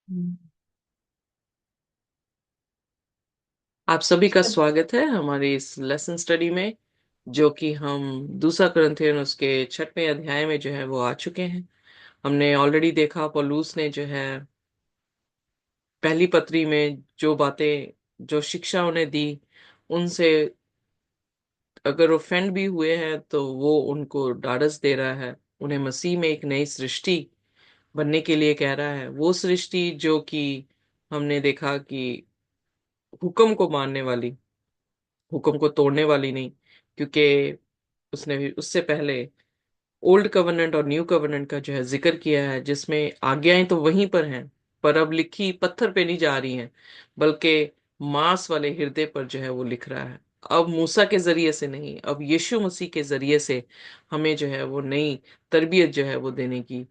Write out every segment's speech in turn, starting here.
हम्म। आप सभी का स्वागत है हमारी इस लेसन स्टडी में, जो कि हम दूसरा कुरिन्थियन उसके 6वें अध्याय में जो है वो आ चुके हैं। हमने ऑलरेडी देखा पौलुस ने जो है पहली पत्री में जो बातें, जो शिक्षा उन्हें दी, उनसे अगर ऑफेंड भी हुए हैं तो वो उनको ढाढ़स दे रहा है। उन्हें मसीह में एक नई सृष्टि बनने के लिए कह रहा है। वो सृष्टि जो कि हमने देखा कि हुक्म को मानने वाली, हुक्म को तोड़ने वाली नहीं, क्योंकि उसने भी उससे पहले ओल्ड कवनेंट और न्यू कवनेंट का जो है जिक्र किया है, जिसमें आज्ञाएं तो वहीं पर हैं, पर अब लिखी पत्थर पे नहीं जा रही हैं, बल्कि मांस वाले हृदय पर जो है वो लिख रहा है। अब मूसा के जरिए से नहीं, अब यीशु मसीह के जरिए से हमें जो है वो नई तरबियत जो है वो देने की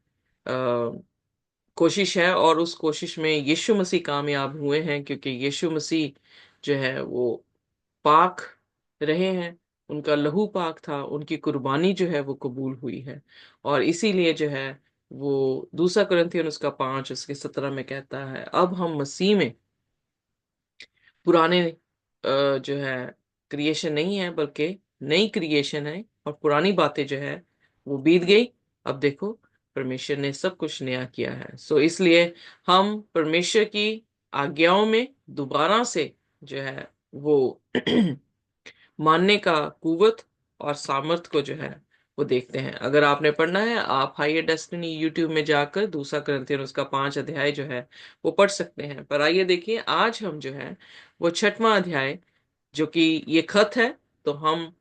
कोशिश है। और उस कोशिश में यीशु मसीह कामयाब हुए हैं, क्योंकि यीशु मसीह जो है वो पाक रहे हैं। उनका लहू पाक था, उनकी कुर्बानी जो है वो कबूल हुई है। और इसीलिए जो है वो दूसरा कुरिन्थियन उसका 5 उसके 17 में कहता है, अब हम मसीह में पुराने जो है क्रिएशन नहीं है, बल्कि नई क्रिएशन है। और पुरानी बातें जो है वो बीत गई, अब देखो परमेश्वर ने सब कुछ नया किया है। सो इसलिए हम परमेश्वर की आज्ञाओं में दोबारा से जो है वो मानने का कुवत और सामर्थ को जो है वो देखते हैं। अगर आपने पढ़ना है, आप हाइयर डेस्टिनी यूट्यूब में जाकर दूसरा कुरिन्थियन उसका 5 अध्याय जो है वो पढ़ सकते हैं। पर आइए देखिए, आज हम जो है वो 6वां अध्याय, जो कि ये खत है, तो हम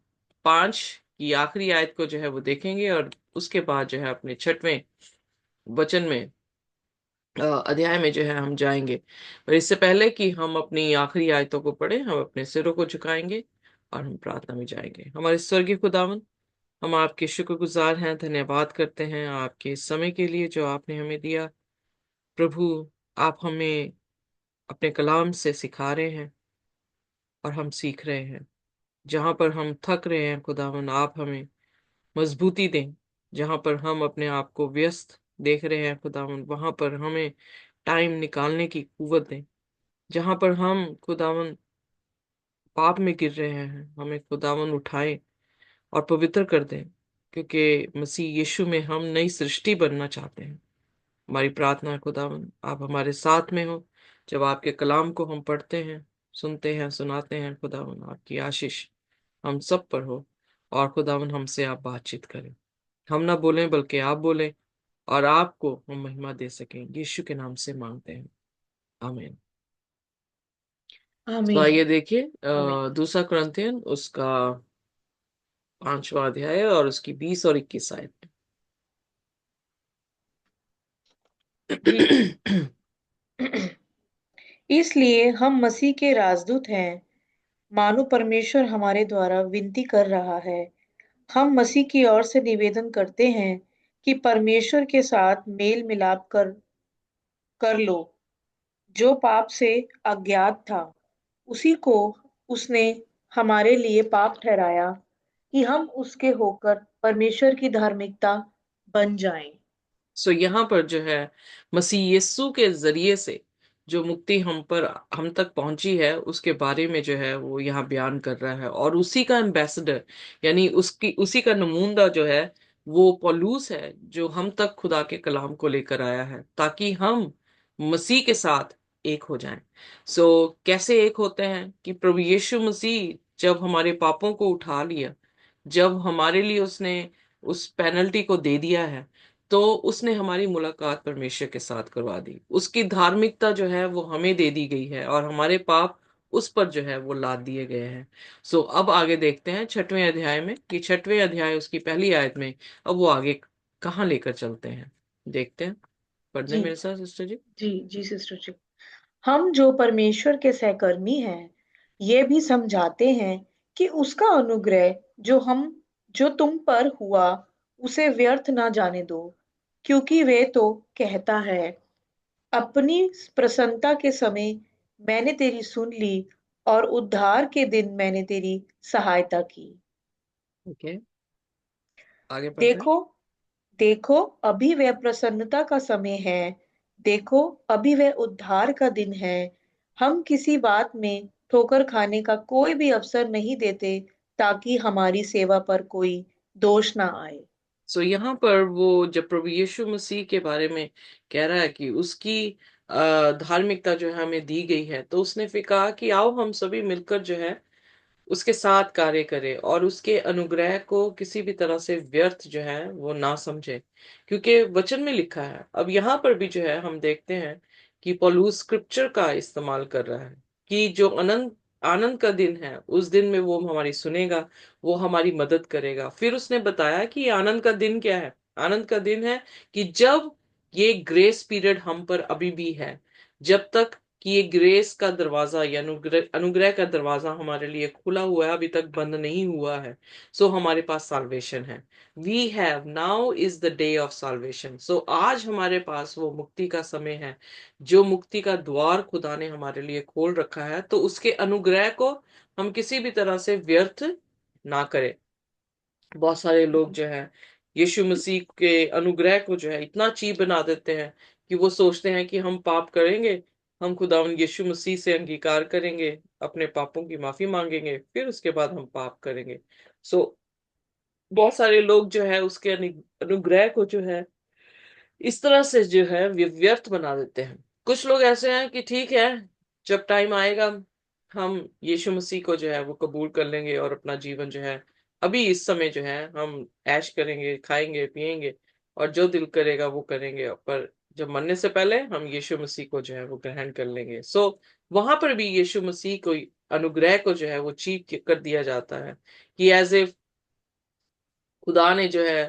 5 की आखिरी आयत को जो है वो देखेंगे, और उसके बाद जो है अपने 6वें वचन में अध्याय में जो है हम जाएंगे। पर इससे पहले कि हम अपनी आखिरी आयतों को पढ़ें, हम अपने सिरों को झुकाएंगे और हम प्रार्थना में जाएंगे। हमारे स्वर्गीय खुदावन, हम आपके शुक्रगुजार हैं, धन्यवाद करते हैं आपके इस समय के लिए जो आपने हमें दिया। प्रभु, आप हमें अपने कलाम से सिखा रहे हैं और हम सीख रहे हैं। जहां पर हम थक रहे हैं खुदावन, आप हमें मजबूती दें। जहां पर हम अपने आप को व्यस्त देख रहे हैं खुदावन, वहां पर हमें टाइम निकालने की कुवत दें। जहां पर हम खुदावन पाप में गिर रहे हैं, हमें खुदावन उठाए और पवित्र कर दें, क्योंकि मसीह यीशु में हम नई सृष्टि बनना चाहते हैं। हमारी प्रार्थना है खुदावन, आप हमारे साथ में हो। जब आपके कलाम को हम पढ़ते हैं, सुनते हैं, सुनाते हैं खुदावन, आपकी आशीष हम सब पर हो। और खुदावन, हमसे आप बातचीत करें, हम ना बोलें बल्कि आप बोलें, और आपको हम महिमा दे सकें। यीशु के नाम से मांगते हैं, आमीन। तो आमीन। आइए देखिए आमीन। दूसरा कुरिन्थियन उसका 5वां अध्याय है और उसकी 20 और 21 आयत। जी। इसलिए हम मसीह के राजदूत हैं, मानो परमेश्वर हमारे द्वारा विनती कर रहा है। हम मसीह की ओर से निवेदन करते हैं कि परमेश्वर के साथ मेल मिलाप कर लो। जो पाप से अज्ञात था, उसी को उसने हमारे लिए पाप ठहराया कि हम उसके होकर परमेश्वर की धार्मिकता बन जाएं। सो यहाँ पर जो है मसीह यीशु के जरिए से जो मुक्ति हम तक पहुंची है, उसके बारे में जो है वो यहाँ बयान कर रहा है। और उसी का एम्बेसडर, यानी उसकी उसी का नमूंदा जो है वो पौलुस है, जो हम तक खुदा के कलाम को लेकर आया है, ताकि हम मसीह के साथ एक हो जाएं। सो कैसे एक होते हैं कि प्रभु यीशु मसीह जब हमारे पापों को उठा लिया, जब हमारे लिए उसने उस पेनल्टी को दे दिया है, तो उसने हमारी मुलाकात परमेश्वर के साथ करवा दी। उसकी धार्मिकता जो है वो हमें दे दी गई है, और हमारे पाप उस पर जो है वो लाद दिए गए हैं। सो अब आगे देखते हैं 6वें अध्याय में, कि 6वें अध्याय उसकी पहली आयत में अब वो आगे कहाँ लेकर चलते हैं। देखते हैं, पढ़ने जी। मेरे साथ सिस्टर जी। जी जी सिस्टर जी। हम जो परमेश्वर के सहकर्मी हैं, ये भी समझाते हैं कि उसका अनुग्रह जो तुम पर हुआ, उसे व्यर्थ ना जाने दो। क्योंकि वे तो कहता है, अपनी प्रसन्नता के समय मैंने तेरी सुन ली, और उद्धार के दिन मैंने तेरी सहायता की। ओके, आगे पढ़ते हैं। देखो, देखो, अभी वह प्रसन्नता का समय है देखो, अभी वह उद्धार का दिन है। हम किसी बात में ठोकर खाने का कोई भी अवसर नहीं देते, ताकि हमारी सेवा पर कोई दोष ना आए। सो यहाँ पर वो जब प्रभु यीशु मसीह के बारे में कह रहा है कि उसकी धार्मिकता जो है हमें दी गई है, तो उसने फिर कहा कि आओ हम सभी मिलकर जो है उसके साथ कार्य करे और उसके अनुग्रह को किसी भी तरह से व्यर्थ जो है वो ना समझे, क्योंकि वचन में लिखा है। अब यहाँ पर भी जो है हम देखते हैं कि पौलुस स्क्रिप्चर का इस्तेमाल कर रहा है कि जो अनंत आनंद का दिन है उस दिन में वो हमारी सुनेगा, वो हमारी मदद करेगा। फिर उसने बताया कि आनंद का दिन क्या है। आनंद का दिन है कि जब ये ग्रेस पीरियड हम पर अभी भी है, जब तक कि ये ग्रेस का दरवाजा या अनुग्रह अनुग्रह का दरवाजा हमारे लिए खुला हुआ है, अभी तक बंद नहीं हुआ है। सो हमारे पास साल्वेशन है। We have now is the day of salvation. So आज हमारे पास वो मुक्ति का समय है, जो मुक्ति का द्वार खुदा ने हमारे लिए खोल रखा है। तो उसके अनुग्रह को हम किसी भी तरह से व्यर्थ ना करें। बहुत सारे लोग जो है यीशु मसीह के अनुग्रह को जो है इतना चीप बना देते हैं कि वो सोचते हैं कि हम पाप करेंगे, हम खुदावंद यीशु मसीह से अंगीकार करेंगे, अपने पापों की माफी मांगेंगे, फिर उसके बाद हम पाप करेंगे। सो बहुत सारे लोग जो है उसके अनुग्रह को जो है इस तरह से जो है व्यर्थ बना देते हैं। कुछ लोग ऐसे हैं कि ठीक है, जब टाइम आएगा हम यीशु मसीह को जो है वो कबूल कर लेंगे और अपना जीवन जो है अभी इस समय जो है हम ऐश करेंगे, खाएंगे पिएंगे और जो दिल करेगा वो करेंगे, पर जब मरने से पहले हम यीशु मसीह को जो है वो ग्रहण कर लेंगे। सो वहां पर भी यीशु मसीह को अनुग्रह को जो है वो चीप कर दिया जाता है कि एज ए खुदा ने जो है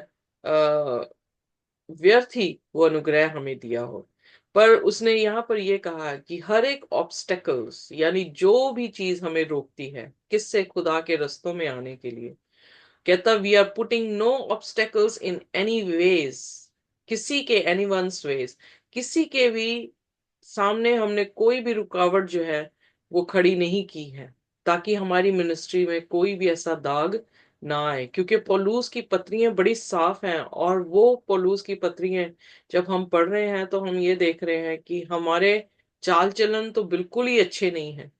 व्यर्थ ही वो अनुग्रह हमें दिया हो। पर उसने यहाँ पर यह कहा कि हर एक ऑब्स्टेकल्स यानी जो भी चीज हमें रोकती है किससे, खुदा के रस्तों में आने के लिए, कहता we are putting no obstacles in any ways, किसी के एनी वंस वेज, किसी के भी सामने हमने कोई भी रुकावट जो है वो खड़ी नहीं की है, ताकि हमारी मिनिस्ट्री में कोई भी ऐसा दाग ना आए। क्योंकि पौलुस की पत्रियां बड़ी साफ हैं, और वो पौलुस की पत्रियां जब हम पढ़ रहे हैं तो हम ये देख रहे हैं कि हमारे चाल चलन तो बिल्कुल ही अच्छे नहीं है।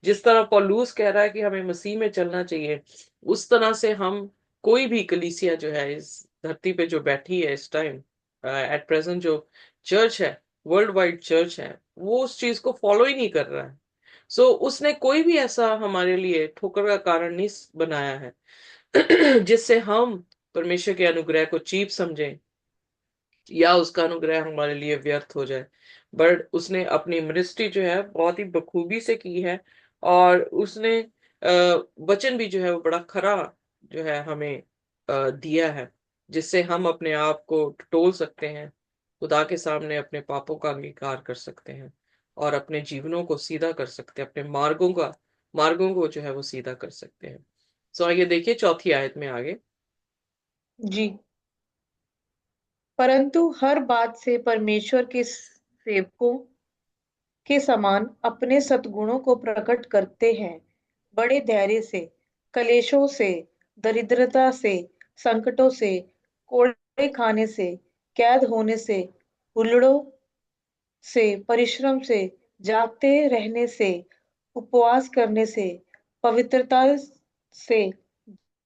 जिस तरह पौलुस कह रहा है कि हमें मसीह में चलना चाहिए, उस तरह से हम कोई भी कलीसिया जो है इस धरती पे जो बैठी है इस टाइम एट प्रेजेंट, जो चर्च है, वर्ल्ड वाइड चर्च है, वो उस चीज को फॉलो ही नहीं कर रहा है। सो उसने कोई भी ऐसा हमारे लिए ठोकर का कारण नहीं बनाया है जिससे हम परमेश्वर के अनुग्रह को चीप समझें या उसका अनुग्रह हमारे लिए व्यर्थ हो जाए। बट उसने अपनी मिनिस्ट्री जो है बहुत ही बखूबी से की है, और उसने वचन भी जो है वो बड़ा खरा जो है हमें दिया है, जिससे हम अपने आप को टटोल सकते हैं, खुदा के सामने अपने पापों का अंगीकार कर सकते हैं और अपने जीवनों को सीधा कर सकते हैं, अपने मार्गों को जो है वो सीधा कर सकते हैं। सो आइए देखिए चौथी आयत में आगे। जी। परंतु हर बात से परमेश्वर के सेवकों के समान अपने सद्गुणों को प्रकट करते हैं, बड़े धैर्य से, कलेशों से, दरिद्रता से, संकटों से, कोड़े खाने से, कैद होने से, हुल्लड़ों से, परिश्रम से, जागते रहने से, उपवास करने से, पवित्रता से,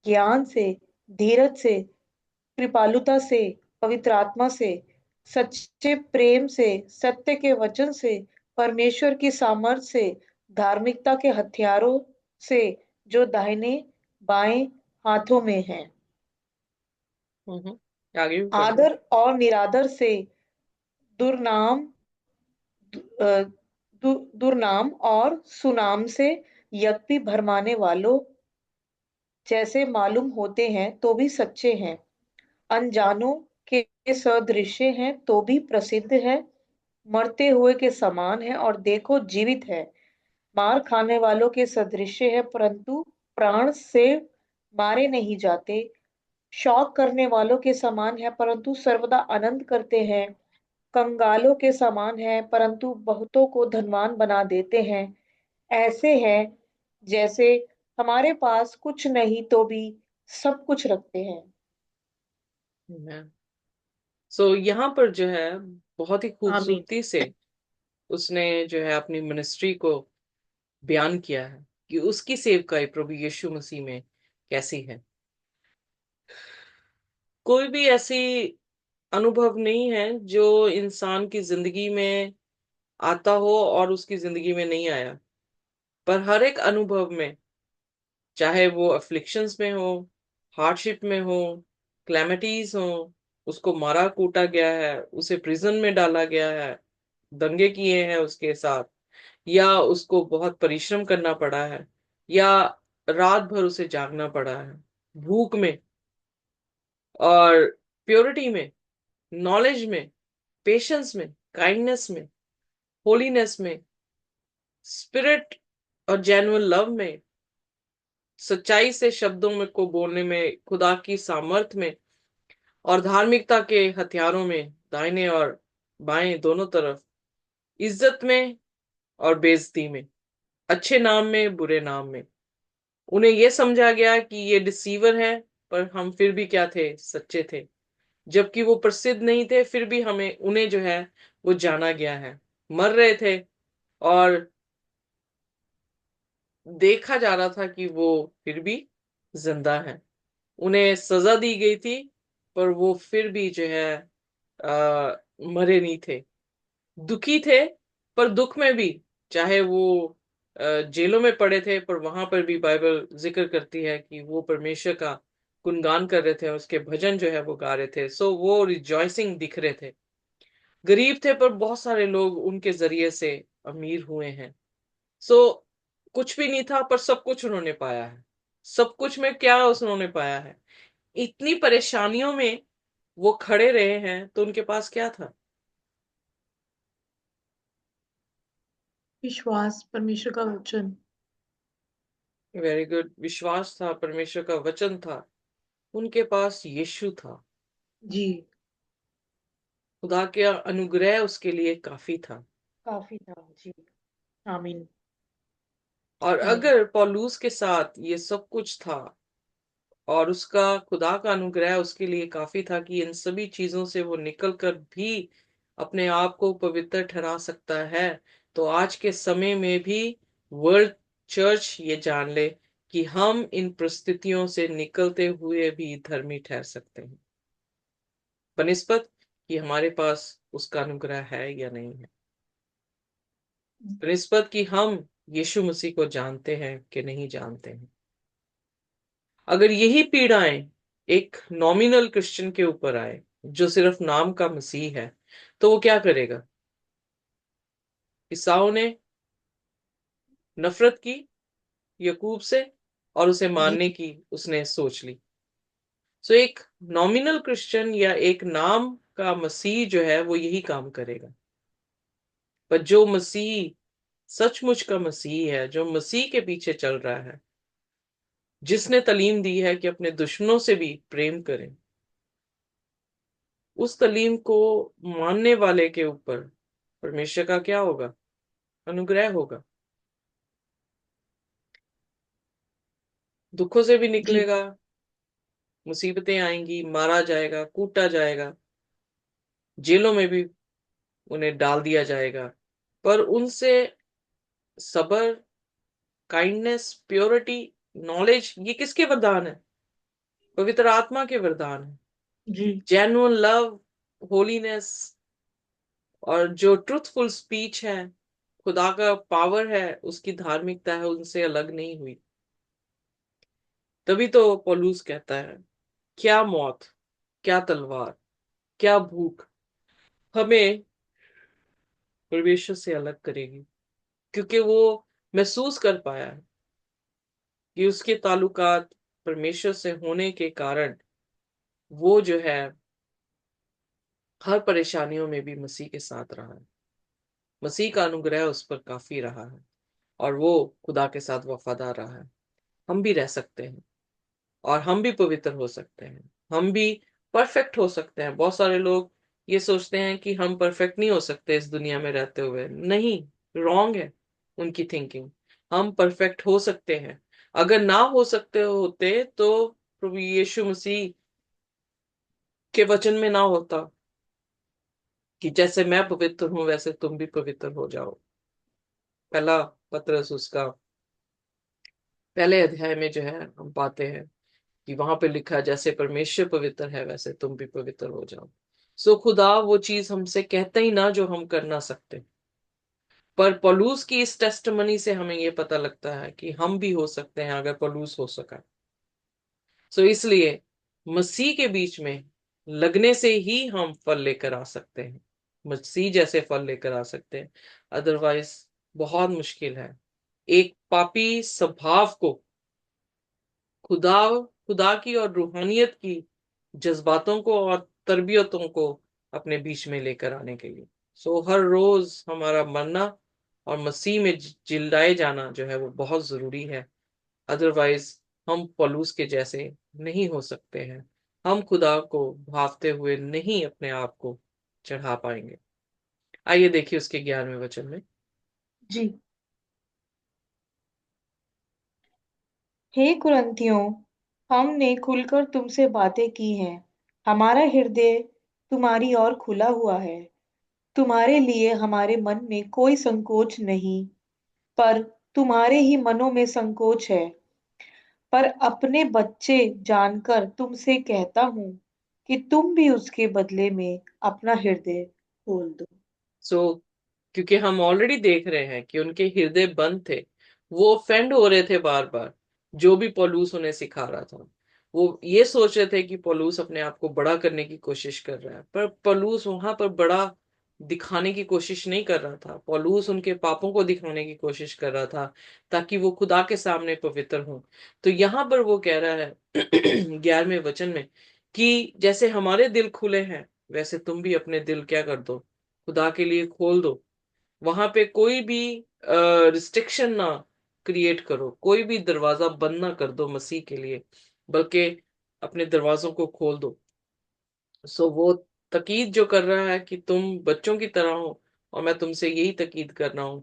ज्ञान से, धीरज से, कृपालुता से, पवित्र आत्मा से, सच्चे प्रेम से, सत्य के वचन से, परमेश्वर की सामर्थ से, धार्मिकता के हथियारों से, जो दाहिने बाएं हाथों में हैं, आगे भी पढ़िए। आदर और निरादर से, दुर्नाम दुर्नाम और सुनाम से, यद्यपि भरमाने वालों जैसे मालूम होते हैं तो भी सच्चे हैं, अनजानों के सदृश्य हैं तो भी प्रसिद्ध है, मरते हुए के समान है और देखो जीवित है, मार खाने वालों के सदृश्य है परंतु प्राण से मारे नहीं जाते, शौक करने वालों के समान है परंतु सर्वदा आनंद करते हैं, कंगालों के समान है परंतु बहुतों को धनवान बना देते हैं, ऐसे हैं जैसे हमारे पास कुछ नहीं तो भी सब कुछ रखते हैं। सो यहाँ पर जो है बहुत ही आमीन। खूबसूरती से उसने जो है अपनी मिनिस्ट्री को बयान किया है कि उसकी सेवकाई प्रभु यीशु मसीह में कैसी है। कोई भी ऐसी अनुभव नहीं है जो इंसान की जिंदगी में आता हो और उसकी जिंदगी में नहीं आया, पर हर एक अनुभव में, चाहे वो अफ्लिक्शंस में हो, हार्डशिप में हो, क्लैमिटीज हो, उसको मारा कूटा गया है, उसे प्रिजन में डाला गया है, दंगे किए हैं उसके साथ, या उसको बहुत परिश्रम करना पड़ा है, या रात भर उसे जागना पड़ा है, भूख में और प्योरिटी में, नॉलेज में, पेशेंस में, काइंडनेस में, होलीनेस में, स्पिरिट और जेन्युइन लव में, सच्चाई से शब्दों में को बोलने में, खुदा की सामर्थ में, और धार्मिकता के हथियारों में, दाहिने और बाएं दोनों तरफ, इज्जत में और बेइज्जती में, अच्छे नाम में, बुरे नाम में। उन्हें यह समझा गया कि ये डिसीवर है, पर हम फिर भी क्या थे, सच्चे थे। जबकि वो प्रसिद्ध नहीं थे, फिर भी हमें उन्हें जो है वो जाना गया है। मर रहे थे और देखा जा रहा था कि वो फिर भी जिंदा है। उन्हें सजा दी गई थी, पर वो फिर भी जो है मरे नहीं थे। दुखी थे, पर दुख में भी, चाहे वो जेलों में पड़े थे, पर वहां पर भी बाइबल जिक्र करती है कि वो परमेश्वर का गुणगान कर रहे थे, उसके भजन जो है वो गा रहे थे। सो वो रिजॉइसिंग दिख रहे थे। गरीब थे, पर बहुत सारे लोग उनके जरिए से अमीर हुए हैं। सो कुछ भी नहीं था, पर सब कुछ उन्होंने पाया है। सब कुछ में क्या उन्होंने पाया है? इतनी परेशानियों में वो खड़े रहे हैं, तो उनके पास क्या था? विश्वास, परमेश्वर का वचन। वेरी गुड, विश्वास था, परमेश्वर का वचन था। उनके पास यीशु था। जी। खुदा के अनुग्रह उसके लिए काफी था। काफी था। जी। आमीन। और आमीन। अगर पौलुस के साथ ये सब कुछ था, और उसका खुदा का अनुग्रह उसके लिए काफी था कि इन सभी चीजों से वो निकल कर भी अपने आप को पवित्र ठहरा सकता है, तो आज के समय में भी वर्ल्ड चर्च ये जान ले कि हम इन परिस्थितियों से निकलते हुए भी धर्मी ठहर सकते हैं, बनिस्बत कि हमारे पास उसका अनुग्रह है या नहीं है, बनिस्बत कि हम यीशु मसीह को जानते हैं कि नहीं जानते हैं। अगर यही पीड़ाएं एक नॉमिनल क्रिश्चियन के ऊपर आए, जो सिर्फ नाम का मसीह है, तो वो क्या करेगा? ईसाऊ ने नफरत की यकूब से, और उसे जी। मारने की उसने सोच ली। सो एक नॉमिनल क्रिश्चियन या एक नाम का मसीह जो है वो यही काम करेगा। पर जो मसीह सचमुच का मसीह है, जो मसीह के पीछे चल रहा है, जिसने तालीम दी है कि अपने दुश्मनों से भी प्रेम करें, उस तालीम को मानने वाले के ऊपर परमेश्वर का क्या होगा? अनुग्रह होगा। दुखों से भी जी। निकलेगा, मुसीबतें आएंगी, मारा जाएगा, कूटा जाएगा, जेलों में भी उन्हें डाल दिया जाएगा, पर उनसे सबर, काइंडनेस, प्योरिटी, नॉलेज, ये किसके वरदान है? पवित्र आत्मा के वरदान है। जी। जेन्युइन लव, होलीनेस, और जो ट्रुथफुल स्पीच है, खुदा का पावर है, उसकी धार्मिकता है, उनसे अलग नहीं हुई। तभी तो पौलुस कहता है, क्या मौत, क्या तलवार, क्या भूख हमें परमेश्वर से अलग करेगी? क्योंकि वो महसूस कर पाया है कि उसके ताल्लुकात परमेश्वर से होने के कारण वो जो है हर परेशानियों में भी मसीह के साथ रहा है। मसीह का अनुग्रह उस पर काफी रहा है, और वो खुदा के साथ वफादार रहा है। हम भी रह सकते हैं, और हम भी पवित्र हो सकते हैं, हम भी परफेक्ट हो सकते हैं। बहुत सारे लोग ये सोचते हैं कि हम परफेक्ट नहीं हो सकते इस दुनिया में रहते हुए। नहीं, रॉन्ग है उनकी थिंकिंग। हम परफेक्ट हो सकते हैं। अगर ना हो सकते होते तो प्रभु यीशु मसीह के वचन में ना होता कि जैसे मैं पवित्र हूं वैसे तुम भी पवित्र हो जाओ। पहला पत्रस उसका पहले अध्याय में जो है हम पाते हैं कि वहां पे लिखा है, जैसे परमेश्वर पवित्र है वैसे तुम भी पवित्र हो जाओ। सो खुदा वो चीज हमसे कहते ही ना जो हम कर ना सकते, पर पौलुस की इस टेस्टमनी से हमें ये पता लगता है कि हम भी हो सकते हैं अगर पौलुस हो सका। सो इसलिए मसीह के बीच में लगने से ही हम फल लेकर आ सकते हैं, मसीह जैसे फल लेकर आ सकते हैं। अदरवाइज बहुत मुश्किल है एक पापी स्वभाव को खुदा खुदा की और रूहानियत की जज्बातों को और तरबियतों को अपने बीच में लेकर आने के लिए। सो हर रोज हमारा मरना और मसीह में जिलाए जाना जो है वो बहुत जरूरी है। अदरवाइज हम पौलुस के जैसे नहीं हो सकते हैं, हम खुदा को भावते हुए नहीं अपने आप को चढ़ा पाएंगे। आइए देखिए उसके 11वें वचन में। जी। हे कुरिन्थियों, हमने खुलकर तुमसे बातें की हैं। हमारा हृदय तुम्हारी ओर खुला हुआ है। तुम्हारे लिए हमारे मन में कोई संकोच नहीं, पर तुम्हारे ही मनों में संकोच है। पर अपने बच्चे जानकर तुमसे कहता हूँ कि तुम भी उसके बदले में अपना हृदय खोल दो। सो क्योंकि हम ऑलरेडी देख रहे हैं कि उनके हृदय बंद थे, वो ऑफेंड हो रहे थे बार बार जो भी पौलुस उन्हें सिखा रहा था। वो ये सोच रहे थे कि पौलुस अपने आप को बड़ा करने की कोशिश कर रहा है, पर पौलुस वहां पर बड़ा दिखाने की कोशिश नहीं कर रहा था। पौलुस उनके पापों को दिखाने की कोशिश कर रहा था ताकि वो खुदा के सामने पवित्र हों। तो यहाँ पर वो कह रहा है 11वें वचन में कि जैसे हमारे दिल खुले हैं वैसे तुम भी अपने दिल क्या कर दो, खुदा के लिए खोल दो। वहां पे कोई भी रिस्ट्रिक्शन ना क्रिएट करो, कोई भी दरवाजा बंद ना कर दो मसीह के लिए, बल्कि अपने दरवाजों को खोल दो। सो वो तकीद जो कर रहा है कि तुम बच्चों की तरह हो, और मैं तुमसे यही तकीद कर रहा हूं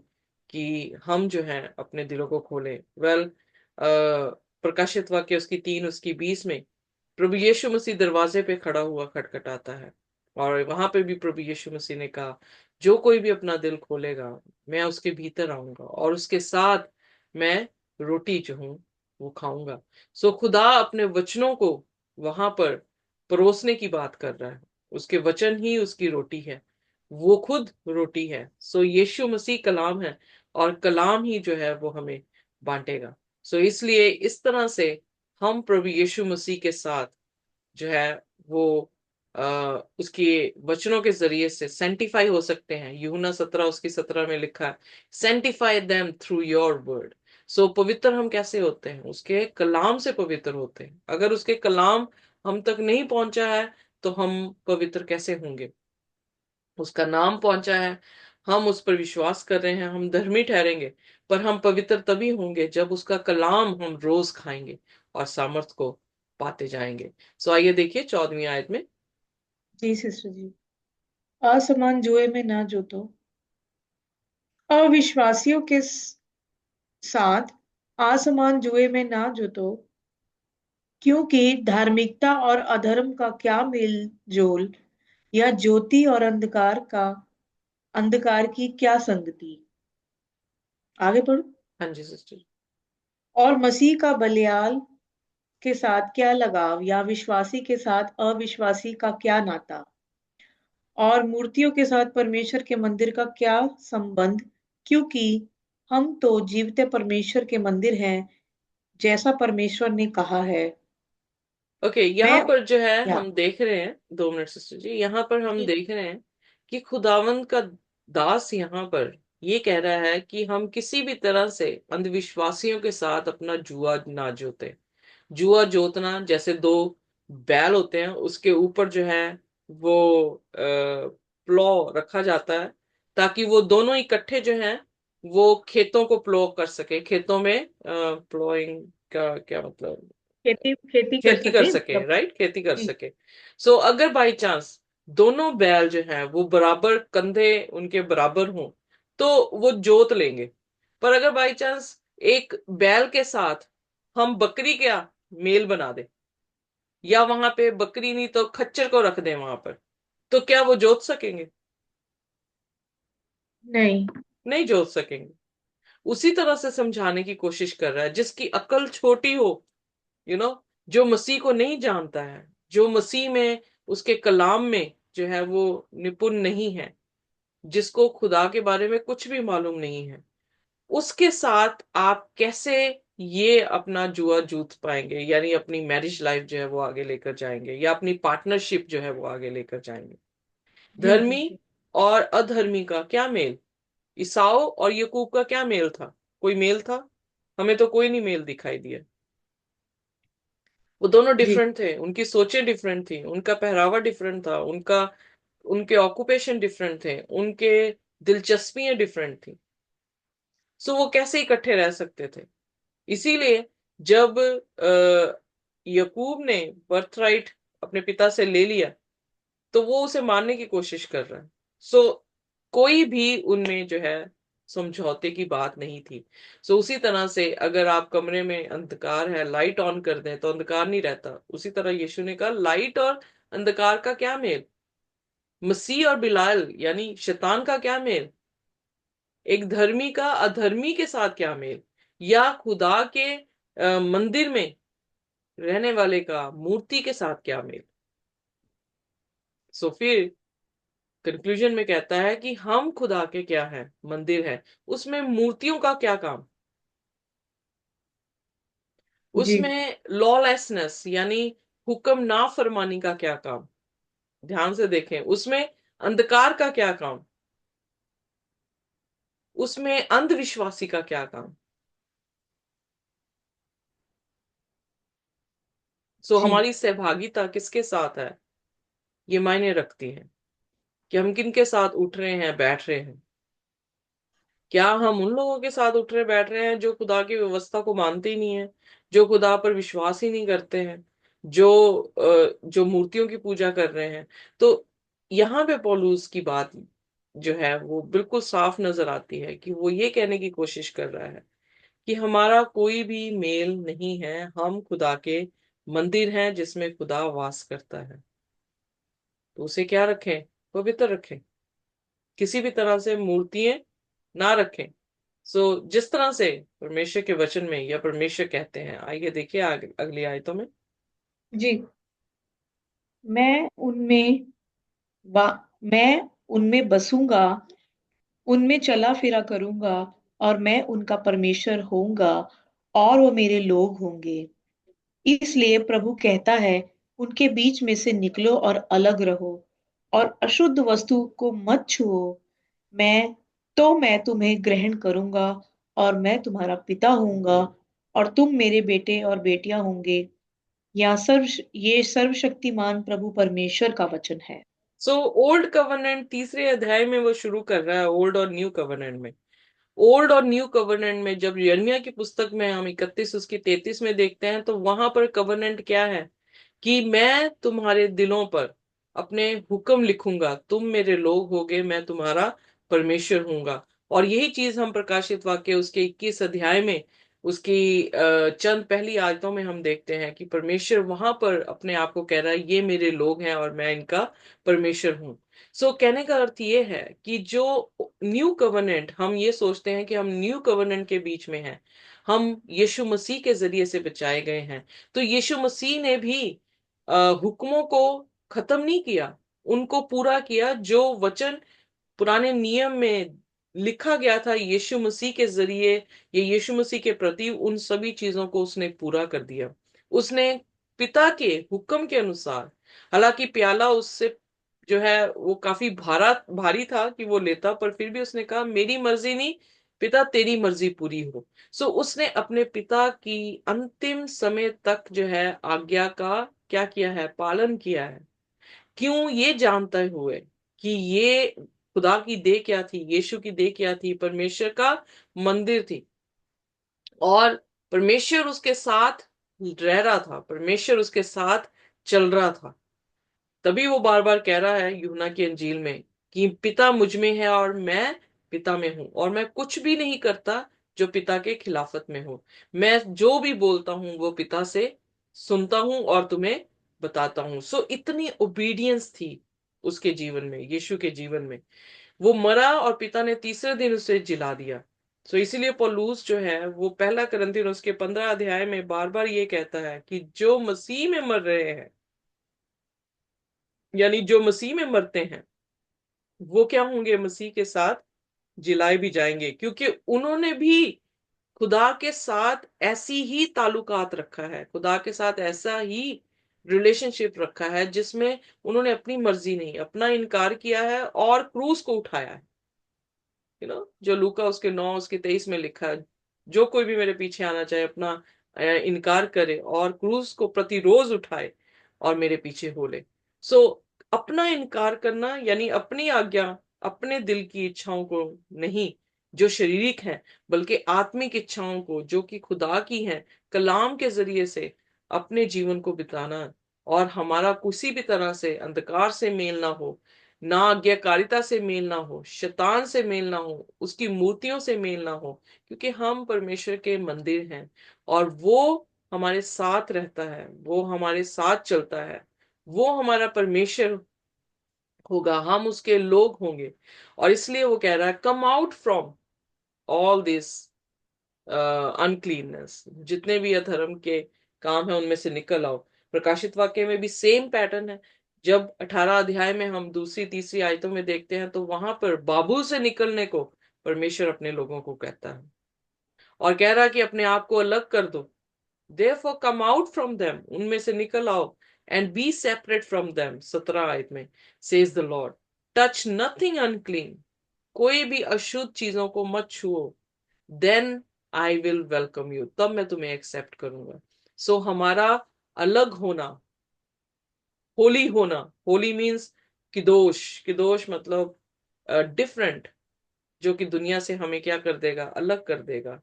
कि हम जो है अपने दिलों को खोलें। प्रकाशित वाक्य उसकी 3 उसकी 20 में प्रभु यीशु मसीह दरवाजे पे खड़ा हुआ खटखटाता है, और वहां पे भी प्रभु यीशु मसीह ने कहा जो कोई भी अपना दिल खोलेगा मैं उसके भीतर आऊंगा और उसके साथ मैं रोटी जो हूं वो खाऊंगा। सो खुदा अपने वचनों को वहां पर परोसने की बात कर रहा है। उसके वचन ही उसकी रोटी है, वो खुद रोटी है। सो यीशु मसीह कलाम है, और कलाम ही जो है वो हमें बांटेगा। सो इसलिए इस तरह से हम प्रभु यीशु मसीह के साथ जो है वो उसके वचनों के जरिए से सेंटिफाई हो सकते हैं। यूहन्ना 17 उसकी 17 में लिखा है, sanctify them through your word. So पवित्र हम कैसे होते हैं? उसके कलाम से पवित्र होते हैं। अगर उसके कलाम हम तक नहीं पहुंचा है तो हम पवित्र कैसे होंगे? उसका नाम पहुंचा है, हम उस पर विश्वास कर रहे हैं, हम धर्मी ठहरेंगे, पर हम पवित्र तभी होंगे जब उसका कलाम हम रोज खाएंगे और सामर्थ को पाते जाएंगे। सो आइए देखिए 14वीं आयत में। जी सिस्टर जी। असमान जुए में ना जोतो, अविश्वासियों के साथ आसमान जुए में ना जुतो, क्योंकि धार्मिकता और अधर्म का क्या मेल जोल, या ज्योति और अंधकार की क्या संगति। आगे पढ़ो। हाँ जी सिस्टर। और मसीह का बलियाल के साथ क्या लगाव, या विश्वासी के साथ अविश्वासी का क्या नाता, और मूर्तियों के साथ परमेश्वर के मंदिर का क्या संबंध, क्योंकि हम तो जीवते परमेश्वर के मंदिर हैं, जैसा परमेश्वर ने कहा है। ओके, यहाँ मैं पर जो है या हम देख रहे हैं, 2 मिनट सिस्टर जी, यहाँ पर हम जी देख रहे हैं कि खुदावंद का दास यहाँ पर ये कह रहा है कि हम किसी भी तरह से अंधविश्वासियों के साथ अपना जुआ ना जोते। जुआ जोतना जैसे दो बैल होते हैं उसके ऊपर जो है वो प्लो रखा जाता है ताकि वो दोनों इकट्ठे जो हैं वो खेतों को प्लो कर सके। खेतों में प्लोइंग का क्या मतलब? खेती खेती कर खेती कर सके सके, मतलब। राइट, खेती कर जी। सके। सो अगर बाई चांस दोनों बैल जो हैं वो बराबर कंधे उनके बराबर हों तो वो जोत लेंगे। पर अगर बाई चांस एक बैल के साथ हम बकरी का मेल बना दे, या वहां पे बकरी नहीं तो खच्चर को रख दें वहां पर, तो क्या वो जोत सकेंगे? नहीं। नहीं जोड़ सकेंगे। उसी तरह से समझाने की कोशिश कर रहा है जिसकी अकल छोटी हो, जो मसीह को नहीं जानता है, जो मसीह में, उसके कलाम में जो है वो निपुण नहीं है, जिसको खुदा के बारे में कुछ भी मालूम नहीं है, उसके साथ आप कैसे ये अपना जुआ जूत पाएंगे, यानी अपनी मैरिज लाइफ जो है वो आगे लेकर जाएंगे, या अपनी पार्टनरशिप जो है वो आगे लेकर जाएंगे। जी धर्मी बिल्कुल। और अधर्मी का क्या मेल, ईसाओ और यकूब का क्या मेल था? कोई मेल था? हमें तो कोई नहीं मेल दिखाई दिया। वो दोनों जी डिफरेंट थे, उनकी सोचें डिफरेंट थी, उनका पहरावा डिफरेंट था, उनके ऑक्यूपेशन डिफरेंट थे, उनके दिलचस्पियां डिफरेंट थी। सो वो कैसे इकट्ठे रह सकते थे? इसीलिए जब यकूब ने बर्थराइट अपने पिता से ले लिया, तो वो उसे मारने की कोशिश कर रहा है। सो कोई भी उनमें जो है समझौते की बात नहीं थी। सो उसी तरह से अगर आप कमरे में अंधकार है, लाइट ऑन कर दें तो अंधकार नहीं रहता। उसी तरह यीशु ने कहा लाइट और अंधकार का क्या मेल, मसीह और बिलाल यानी शैतान का क्या मेल, एक धर्मी का अधर्मी के साथ क्या मेल, या खुदा के मंदिर में रहने वाले का मूर्ति के साथ क्या मेल। सो फिर कंक्लूजन में कहता है कि हम खुदा के क्या है, मंदिर है, उसमें मूर्तियों का क्या काम, जी उसमें लॉलेसनेस यानी हुक्म ना फरमानी का क्या काम, ध्यान से देखें, उसमें अंधकार का क्या काम, उसमें अंधविश्वासी का क्या काम। सो जी हमारी सहभागिता किसके साथ है, ये मायने रखती है कि हम किन के साथ उठ रहे हैं, बैठ रहे हैं। क्या हम उन लोगों के साथ उठ रहे बैठ रहे हैं जो खुदा की व्यवस्था को मानते ही नहीं है, जो खुदा पर विश्वास ही नहीं करते हैं, जो मूर्तियों की पूजा कर रहे हैं? तो यहाँ पे पौलुस की बात जो है वो बिल्कुल साफ नजर आती है कि वो ये कहने की कोशिश कर रहा है कि हमारा कोई भी मेल नहीं है, हम खुदा के मंदिर हैं जिसमें खुदा वास करता है। तो उसे क्या रखें? पवित्र रखें, किसी भी तरह से मूर्तियां ना रखें। जिस तरह से परमेश्वर के वचन में या परमेश्वर कहते हैं, आइए देखिए आगे अगली आयतों में। जी। मैं उनमें मैं उनमें बसूंगा, उनमें चला फिरा करूंगा, और मैं उनका परमेश्वर होऊंगा और वो मेरे लोग होंगे। इसलिए प्रभु कहता है, उनके बीच में से निकलो और अलग रहो, और अशुद्ध वस्तु को मत छुओ। मैं तुम्हें ग्रहण करूंगा, और मैं तुम्हारा पिता होऊंगा, और तुम मेरे बेटे और बेटियां होंगे। ये सर्वशक्तिमान प्रभु परमेश्वर का वचन है। ओल्ड कवर्नेंट तीसरे अध्याय में वो शुरू कर रहा है, ओल्ड और न्यू कवर्नेंट में। ओल्ड और न्यू कवर्नेंट में जब यिर्मयाह की पुस्तक में हम 31 उसकी 33 में देखते हैं, तो वहां पर कवर्नेंट क्या है कि मैं तुम्हारे दिलों पर अपने हुक्म लिखूंगा, तुम मेरे लोग होगे, मैं तुम्हारा परमेश्वर हूंगा। और यही चीज हम प्रकाशित वाक्य उसके 21 अध्याय में उसकी चंद पहली आयतों में हम देखते हैं कि परमेश्वर वहां पर अपने आप को कह रहा है, ये मेरे लोग हैं और मैं इनका परमेश्वर हूं। कहने का अर्थ ये है कि जो न्यू कवर्नेंट, हम ये सोचते हैं कि हम न्यू कवर्नेंट के बीच में हैं, हम यीशु मसीह के जरिए से बचाए गए हैं। तो यीशु मसीह ने भी हुक्मों को खत्म नहीं किया, उनको पूरा किया। जो वचन पुराने नियम में लिखा गया था यीशु मसीह के जरिए, ये यीशु मसीह के प्रति, उन सभी चीजों को उसने पूरा कर दिया। उसने पिता के हुक्म के अनुसार, हालांकि प्याला उससे जो है वो काफी भारी था कि वो लेता, पर फिर भी उसने कहा मेरी मर्जी नहीं पिता, तेरी मर्जी पूरी हो। उसने अपने पिता की अंतिम समय तक जो है आज्ञा का क्या किया है, पालन किया है। क्यों? ये जानते हुए कि ये खुदा की देह क्या थी, यीशु की देह क्या थी, परमेश्वर का मंदिर थी, और परमेश्वर उसके साथ रह रहा था, परमेश्वर उसके साथ चल रहा था। तभी वो बार बार कह रहा है यूहन्ना की अंजील में कि पिता मुझ में है और मैं पिता में हूं, और मैं कुछ भी नहीं करता जो पिता के खिलाफत में हो। मैं जो भी बोलता हूं वो पिता से सुनता हूं और तुम्हें बताता हूं। इतनी ओबीडियंस थी उसके जीवन में, यीशु के जीवन में। वो मरा और पिता ने तीसरे दिन उसे जिला दिया। सो इसीलिए पौलुस जो है वो पहला कुरिन्थियों उसके 15 अध्याय में बार बार ये कहता है कि जो मसीह में मर रहे हैं, यानी जो मसीह में मरते हैं, वो क्या होंगे, मसीह के साथ जिलाए भी जाएंगे, क्योंकि उन्होंने भी खुदा के साथ ऐसी ही ताल्लुकात रखा है, खुदा के साथ ऐसा ही रिलेशनशिप रखा है जिसमें उन्होंने अपनी मर्जी नहीं, अपना इनकार किया है और क्रूस को उठाया है। जो लूका उसके 9 उसके 23 में लिखा है, जो कोई भी मेरे पीछे आना चाहे अपना इनकार करे और क्रूस को प्रतिरोज उठाए और मेरे पीछे हो ले। सो अपना इनकार करना यानी अपनी आज्ञा, अपने दिल की इच्छाओं को नहीं जो शारीरिक है, बल्कि आत्मिक इच्छाओं को जो कि खुदा की हैं, कलाम के जरिए से अपने जीवन को बिताना, और हमारा किसी भी तरह से अंधकार से मेल ना हो, ना आज्ञाकारिता से मेल ना हो, शैतान से मेल ना हो, उसकी मूर्तियों से मेल ना हो, क्योंकि हम परमेश्वर के मंदिर हैं और वो हमारे साथ रहता है, वो हमारे साथ चलता है, वो हमारा परमेश्वर होगा, हम उसके लोग होंगे। और इसलिए वो कह रहा है, come out from all this uncleanness, जितने भी अधर्म के काम है उनमें से निकल आओ। प्रकाशित वाक्य में भी सेम पैटर्न है। जब 18 अध्याय में हम दूसरी तीसरी आयतों में देखते हैं तो वहां पर बाबुल से निकलने को परमेश्वर अपने लोगों को कहता है और कह रहा है कि अपने आप को अलग कर दो। Therefore come out from them, उनमें से निकल आओ, and be separate from them, 17 आयत में, says the Lord, touch nothing unclean, कोई भी अशुद्ध चीजों को मत छुओ, then I will welcome you, तब मैं तुम्हें एक्सेप्ट करूंगा। सो हमारा अलग होना, होली होना, होली मीन्स किदोश, किदोश मतलब डिफरेंट, जो कि दुनिया से हमें क्या कर देगा, अलग कर देगा।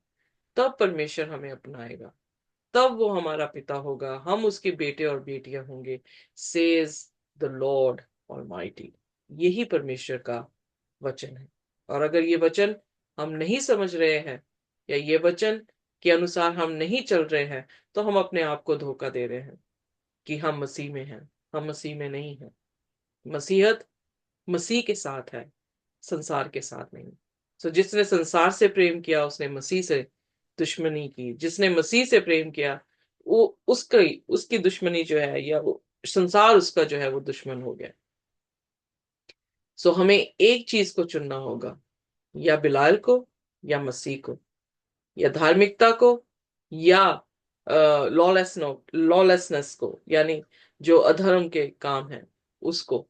तब परमेश्वर हमें अपनाएगा, तब वो हमारा पिता होगा, हम उसके बेटे और बेटियां होंगे, सेज द लॉर्ड ऑलमाइटी। यही परमेश्वर का वचन है। और अगर ये वचन हम नहीं समझ रहे हैं या ये वचन के अनुसार हम नहीं चल रहे हैं, तो हम अपने आप को धोखा दे रहे हैं कि हम मसीह में हैं। हम मसीह में नहीं हैं। मसीहत मसीह के साथ है, संसार के साथ नहीं। सो जिसने संसार से प्रेम किया उसने मसीह से दुश्मनी की, जिसने मसीह से प्रेम किया वो उसकी दुश्मनी जो है, या वो संसार उसका जो है वो दुश्मन हो गया। सो हमें एक चीज को चुनना होगा, या बिलाल को या मसीह को, या धार्मिकता को या लॉलेसनेस को, यानी जो अधर्म के काम है उसको,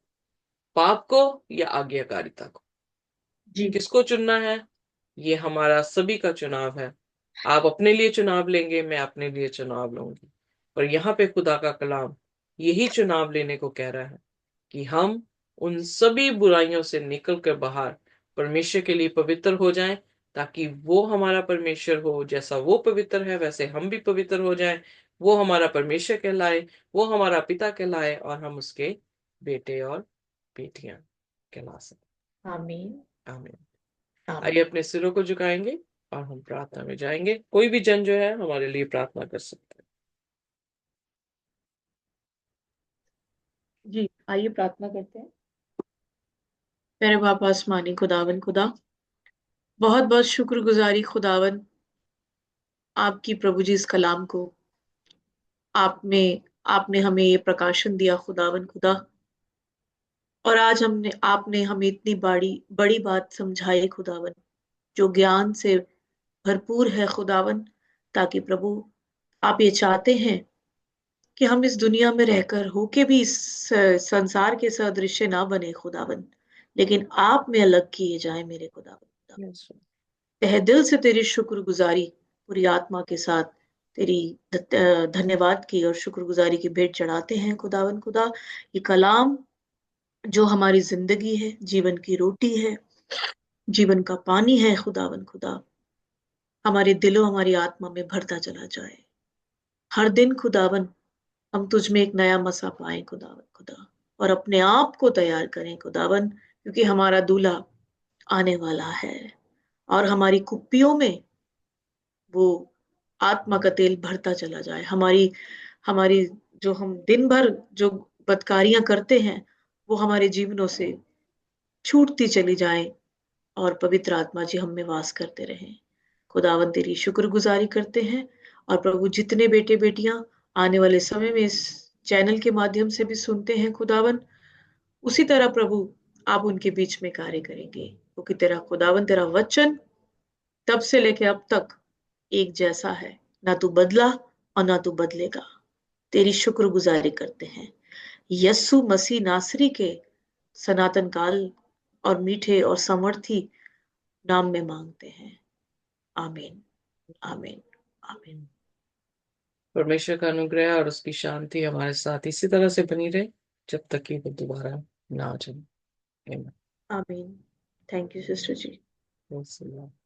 पाप को या आज्ञाकारिता को। जी। किसको चुनना है, ये हमारा सभी का चुनाव है। आप अपने लिए चुनाव लेंगे, मैं अपने लिए चुनाव लूंगी। पर यहाँ पे खुदा का कलाम यही चुनाव लेने को कह रहा है कि हम उन सभी बुराइयों से निकल कर बाहर परमेश्वर के लिए पवित्र हो जाएं, ताकि वो हमारा परमेश्वर हो, जैसा वो पवित्र है वैसे हम भी पवित्र हो जाएं। वो हमारा परमेश्वर कहलाए, वो हमारा पिता कहलाए, और हम उसके बेटे और बेटियां कहला सकें। आमीन। आमीन। आइए आमीन। अपने सिरों को झुकाएंगे और हम प्रार्थना में जाएंगे। कोई भी जन जो है हमारे लिए प्रार्थना कर सकता है। जी, आइए प्रार्थना करते हैं। मेरे बाप आसमानी खुदावन खुदा, बहुत बहुत शुक्रगुजारी खुदावन, आपकी प्रभु जी इस कलाम को आपने आपने हमें ये प्रकाशन दिया खुदावन खुदा। और आज हमने आपने हमें इतनी बड़ी बड़ी बात समझाई खुदावन, जो ज्ञान से भरपूर है खुदावन, ताकि प्रभु आप ये चाहते हैं कि हम इस दुनिया में रहकर होके भी इस संसार के सदृश्य ना बने खुदावन, लेकिन आप में अलग किए जाए मेरे खुदावन। Yes, sir. तहे दिल से तेरी शुक्रगुजारी पूरी आत्मा के साथ तेरी धन्यवाद की और शुक्रगुजारी की भेंट चढ़ाते हैं खुदावन खुदा। ये कलाम जो हमारी जिंदगी है, जीवन की रोटी है, जीवन का पानी है खुदावन खुदा, हमारे दिलों हमारी आत्मा में भरता चला जाए। हर दिन खुदावन हम तुझ में एक नया मसा पाए खुदावन खुदा, और अपने आप को तैयार करें खुदावन, क्योंकि हमारा दूल्हा आने वाला है। और हमारी कुप्पियों में वो आत्मा का तेल भरता चला जाए। हमारी हमारी जो हम दिन भर जो बदकारियां करते हैं, वो हमारे जीवनों से छूटती चली जाए और पवित्र आत्मा जी हम में वास करते रहें। खुदावन तेरी शुक्रगुजारी करते हैं, और प्रभु जितने बेटे बेटियां आने वाले समय में इस चैनल के माध्यम से भी सुनते हैं खुदावन, उसी तरह प्रभु आप उनके बीच में कार्य करेंगे, क्योंकि तेरा खुदावन तेरा वचन तब से लेके अब तक एक जैसा है, ना तू बदला और ना तू बदलेगा। तेरी शुक्रगुजारी करते हैं यस्सु मसीह नासरी के सनातन काल और मीठे और समर्थी नाम में मांगते हैं। आमीन, आमीन, आमीन। परमेश्वर का अनुग्रह और उसकी शांति हमारे साथ इसी तरह से बनी रहे जब तक कि वो दोबारा ना आ जाए। आमीन। आमीन। Thank you sister ji. Praise the Lord.